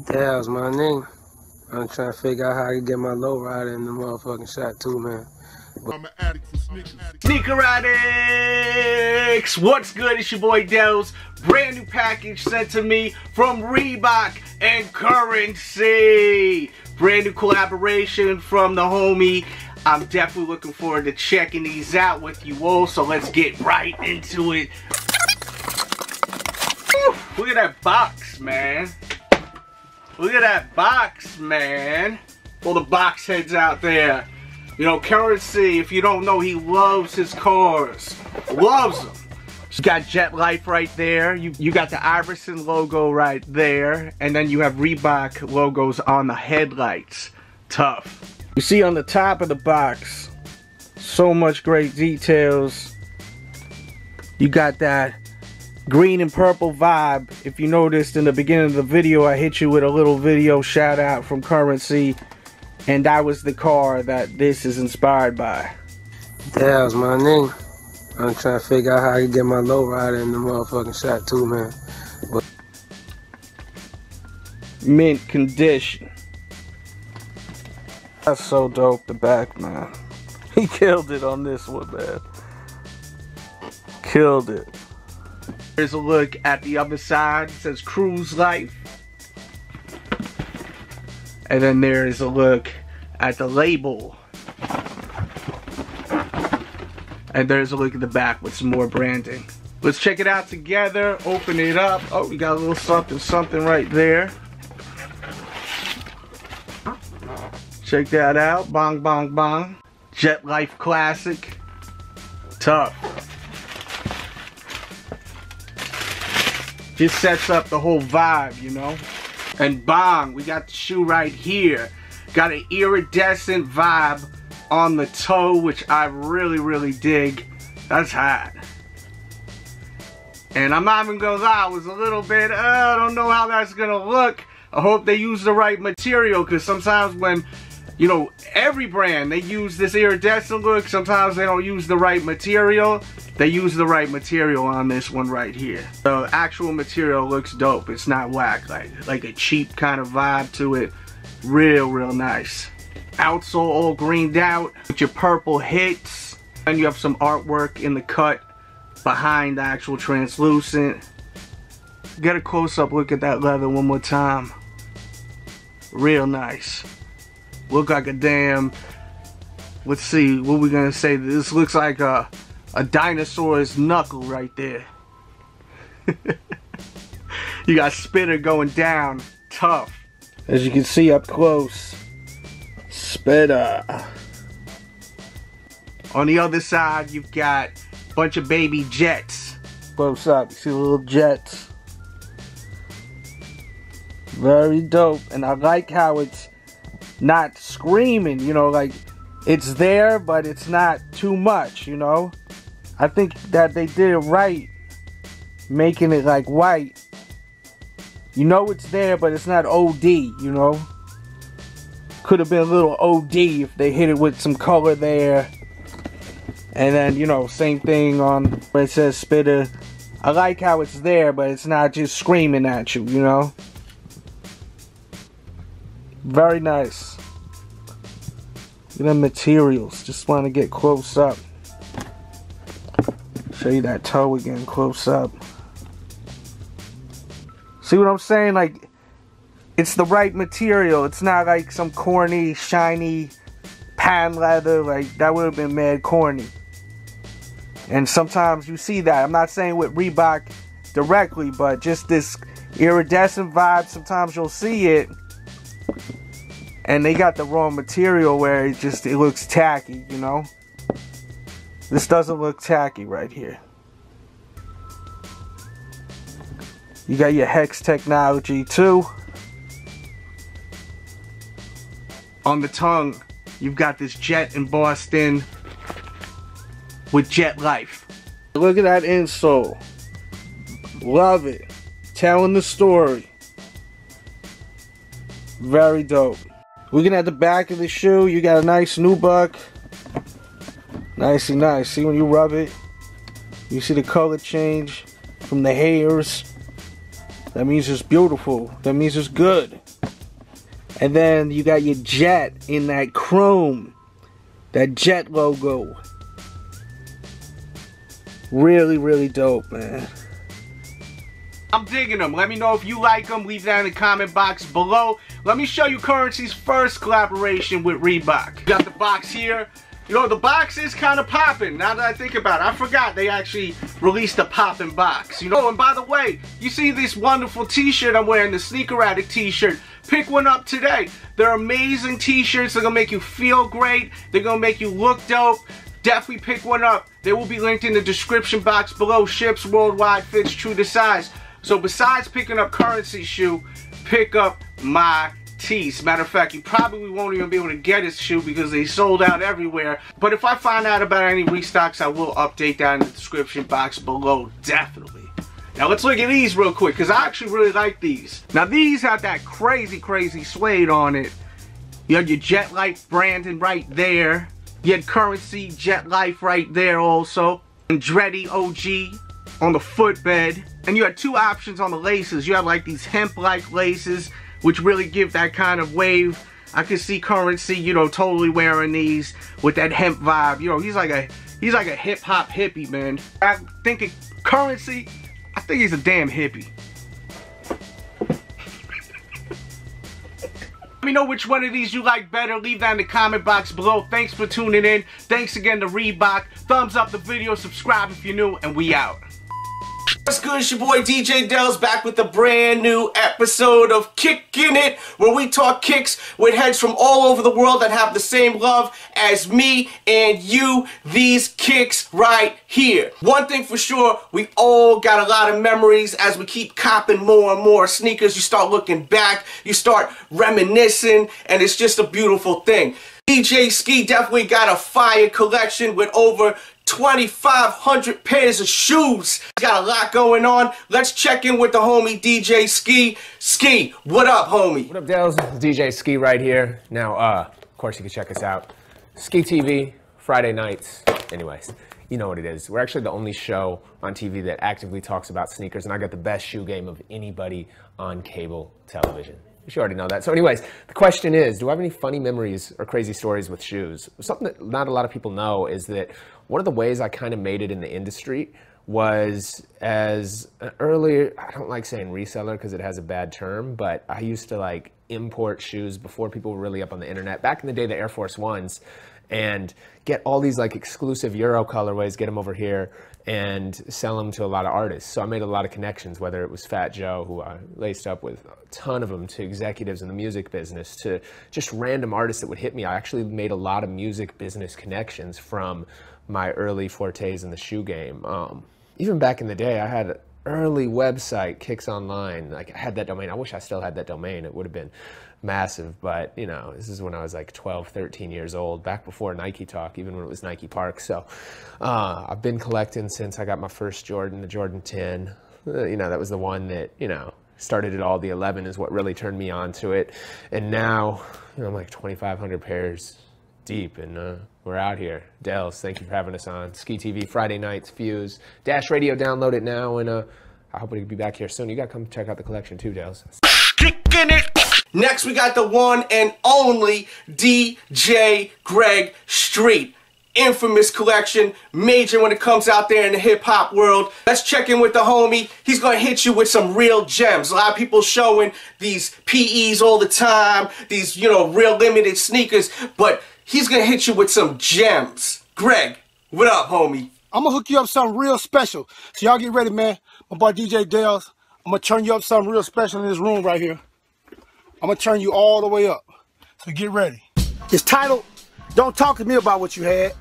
Delz, my name. I'm trying to figure out how I can get my low rider in the motherfucking shot too, man. I'm an addict for sneakers. Sneaker addicts! What's good? It's your boy Delz. Brand new package sent to me from Reebok and Curren Y. Brand new collaboration from the homie. I'm definitely looking forward to checking these out with you all, so let's get right into it. Whew, look at that box, man. Look at that box, man. All the box heads out there. You know, Curren Y, if you don't know, he loves his cars. Loves them. You got Jet Life right there. You got the Iverson logo right there. And then you have Reebok logos on the headlights. Tough. You see on the top of the box, so much great details. You got that green and purple vibe. If you noticed in the beginning of the video, I hit you with a little video shout out from Curren Y. And that was the car that this is inspired by. Delz, my name. I'm trying to figure out how I can get my low rider in the motherfucking shot too, man. But Mint condition. That's so dope, the back, man. He killed it on this one, man. Killed it. Here's a look at the other side. It says Cruise Life. And then there's a look at the label. And there's a look at the back with some more branding. Let's check it out together. Open it up. Oh, we got a little something right there. Check that out. Bong, bong, bong. Jet Life Classic. Tough. Just sets up the whole vibe, you know? And bong, we got the shoe right here. Got an Iridescent Vibe on the toe, which I really dig. That's hot. And I'm not even gonna lie, I was a little bit, I don't know how that's gonna look. I hope they use the right material, because sometimes when, you know, every brand, they use this iridescent look, sometimes they don't use the right material. They use the right material on this one right here. The actual material looks dope. It's not whack, like a cheap kind of vibe to it. Real nice. Outsole all greened out with your purple hits. And you have some artwork in the cut behind the actual translucent. Get a close-up look at that leather one more time. Real nice. Look like a damn, let's see, what we gonna say? This looks like a dinosaur's knuckle right there. You got Spitter going down, tough. As you can see up close, Spitter. On the other side, you've got a bunch of baby jets. Close up, you see the little jets. Very dope, and I like how it's not screaming, you know, like it's there, but it's not too much, you know. I think that they did it right, making it like white. You know it's there, but it's not OD, you know. Could have been a little OD if they hit it with some color there. And then, you know, same thing on where it says Spitter. I like how it's there, but it's not just screaming at you, you know. Very nice. Look at the materials. Just want to get close up. Show you that toe again, close up. See what I'm saying? Like, it's the right material. It's not like some corny, shiny pan leather. Like, that would have been mad corny. And sometimes you see that. I'm not saying with Reebok directly, but just this iridescent vibe, sometimes you'll see it. And they got the wrong material where it looks tacky, you know? This doesn't look tacky right here. You got your hex technology too. On the tongue, you've got this jet embossed in with Jet Life. Look at that insole. Love it. Telling the story. Very dope. Looking at the back of the shoe, you got a nice nubuck. Nicey nice. See when you rub it, you see the color change from the hairs. That means it's beautiful. That means it's good. And then you got your jet in that chrome. That jet logo. Really, really dope, man. I'm digging them. Let me know if you like them. Leave that in the comment box below. Let me show you Currency's first collaboration with Reebok. Got the box here. You know, the box is kind of popping now that I think about it. I forgot they actually released a popping box. You know, and by the way, you see this wonderful t-shirt I'm wearing, the Sneaker Addict t-shirt. Pick one up today. They're amazing t-shirts. They're going to make you feel great. They're going to make you look dope. Definitely pick one up. They will be linked in the description box below. Ships worldwide, fits true to size. So besides picking up Currency shoe, pick up my tees. Matter of fact, you probably won't even be able to get his shoe because they sold out everywhere. But if I find out about any restocks, I will update that in the description box below, definitely. Now let's look at these real quick, because I actually really like these. Now these have that crazy, crazy suede on it. You have your Jet Life branding right there. You had Currency Jet Life right there also. Andretti OG on the footbed. And you had two options on the laces. You have like these hemp-like laces, which really give that kind of wave. I could see Currency, you know, totally wearing these with that hemp vibe. You know, he's like a hip-hop hippie, man. I think Currency, I think he's a damn hippie. Let me know which one of these you like better. Leave that in the comment box below. Thanks for tuning in. Thanks again to Reebok. Thumbs up the video, subscribe if you're new, and we out. What's good? It's your boy DJ Delz back with a brand new episode of Kicking It, where we talk kicks with heads from all over the world that have the same love as me and you. These kicks right here. One thing for sure, we all got a lot of memories as we keep copping more and more sneakers. You start looking back, you start reminiscing, and it's just a beautiful thing. DJ Ski definitely got a fire collection with over 2,500 pairs of shoes. Got a lot going on. Let's check in with the homie DJ Ski. Ski, what up, homie? What up, Delz? It's DJ Ski right here. Now, of course, you can check us out. Ski TV, Friday nights. Anyways, you know what it is. We're actually the only show on TV that actively talks about sneakers, and I got the best shoe game of anybody on cable television. You already know that. So anyways, the question is, do I have any funny memories or crazy stories with shoes? Something that not a lot of people know is that one of the ways I kind of made it in the industry was as an earlier, I don't like saying reseller because it has a bad term, but I used to like import shoes before people were really up on the internet. Back in the day, the Air Force Ones, and get all these like exclusive Euro colorways, get them over here and sell them to a lot of artists. So I made a lot of connections, whether it was Fat Joe, who I laced up with a ton of them, to executives in the music business, to just random artists that would hit me. I actually made a lot of music business connections from my early fortes in the shoe game. Even back in the day, I had an early website, Kicks Online. Like, I had that domain. I wish I still had that domain. It would have been massive, but you know, this is when I was like 12, 13 years old, back before Nike Talk, even when it was Nike Park. So I've been collecting since I got my first Jordan, the Jordan 10. You know, that was the one that, you know, started it all. The 11 is what really turned me on to it. And now, you know, I'm like 2,500 pairs deep, and we're out here. Delz, thank you for having us on. Ski TV, Friday nights, Fuse, Dash Radio, download it now, and I hope we can be back here soon. You gotta come check out the collection too, Delz. Kicking it! Next, we got the one and only DJ Greg Street. Infamous collection, major when it comes out there in the hip-hop world. Let's check in with the homie. He's gonna hit you with some real gems. A lot of people showing these PEs all the time, these, you know, real limited sneakers, but he's gonna hit you with some gems. Greg, what up, homie? I'm gonna hook you up something real special. So y'all get ready, man. My boy DJ Delz. I'm gonna turn you up something real special in this room right here. I'm gonna turn you all the way up. So get ready. It's titled, Don't Talk to Me About What You Had.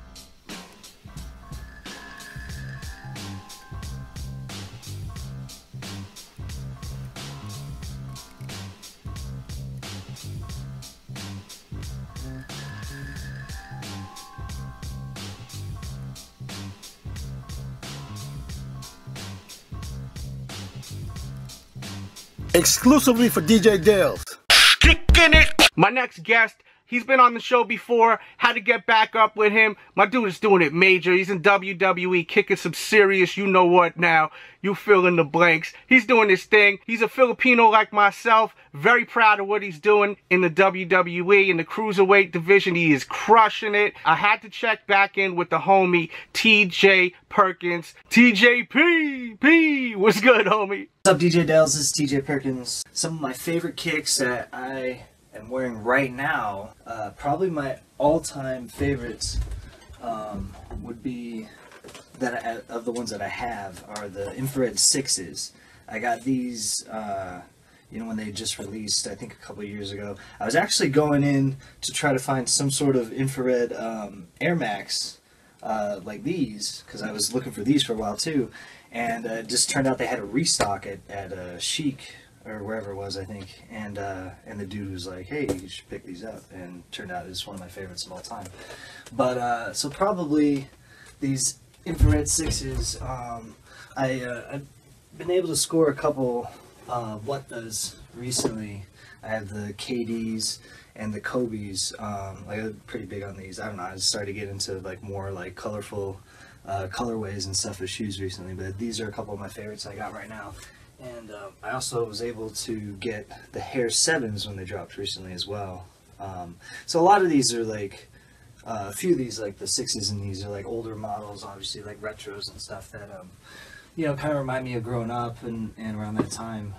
Exclusively for DJ Delz. Kicking it! My next guest He's been on the show before. Had to get back up with him. My dude is doing it major. He's in WWE, kicking some serious you know what now. You fill in the blanks. He's doing his thing. He's a Filipino like myself. Very proud of what he's doing in the WWE, in the Cruiserweight division. He is crushing it. I had to check back in with the homie, TJ Perkins. TJP! What's good, homie? What's up, DJ Delz? This is TJ Perkins. Some of my favorite kicks that I am wearing right now, probably my all-time favorites would be that of the ones that I have are the infrared 6s. I got these, you know, when they just released, I think a couple of years ago. I was actually going in to try to find some sort of infrared Air Max like these, because I was looking for these for a while too, and it just turned out they had a restock at Chic or wherever it was, I think, and the dude was like, hey, you should pick these up, and turned out it's one of my favorites of all time. But so probably these infrared 6s, I've been able to score a couple what does recently. I have the KDs and the Kobe's. Like, I'm pretty big on these. I don't know, I just started to get into like more like colorful colorways and stuff with shoes recently, but these are a couple of my favorites I got right now. And I also was able to get the Hair 7s when they dropped recently as well. So a lot of these are like, a few of these, like the 6s and these are like older models, obviously like retros and stuff that, you know, kind of remind me of growing up and around that time.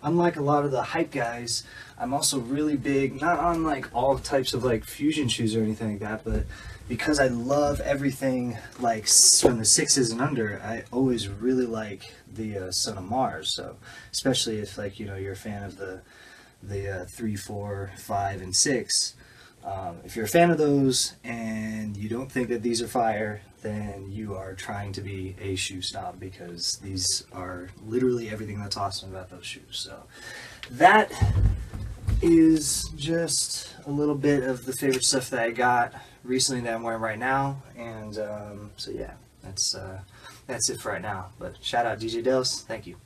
Unlike a lot of the hype guys, I'm also really big, not on like all types of like fusion shoes or anything like that, but because I love everything like from the 6s and under, I always really like the Son of Mars. So especially if, like, you know, you're a fan of the 3, 4, 5, and 6. If you're a fan of those and you don't think that these are fire, then you are trying to be a shoe snob, because these are literally everything that's awesome about those shoes. So that is just a little bit of the favorite stuff that I got recently that I'm wearing right now. And so yeah, that's it for right now. But shout out DJ Delz, thank you.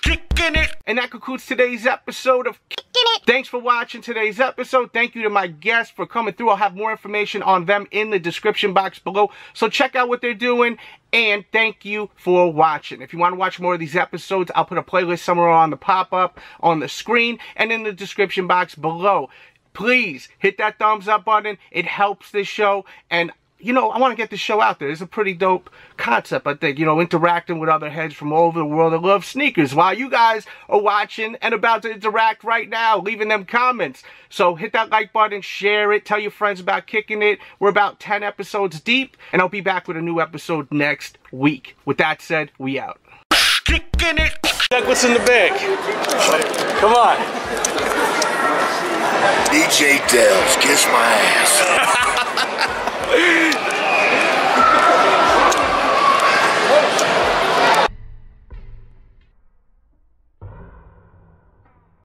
Kicking it! And that concludes today's episode of Kicking It. Thanks for watching today's episode. Thank you to my guests for coming through. I'll have more information on them in the description box below, so check out what they're doing. And thank you for watching. If you want to watch more of these episodes, I'll put a playlist somewhere on the pop-up on the screen and in the description box below. Please hit that thumbs up button. It helps this show, and you know, I want to get this show out there. It's a pretty dope concept, I think. You know, interacting with other heads from all over the world that love sneakers while you guys are watching and about to interact right now, leaving them comments. So hit that like button, share it, tell your friends about Kicking It. We're about 10 episodes deep, and I'll be back with a new episode next week. With that said, we out. Kicking it! Check what's in the bag. Come on. DJ Delz, kiss my ass.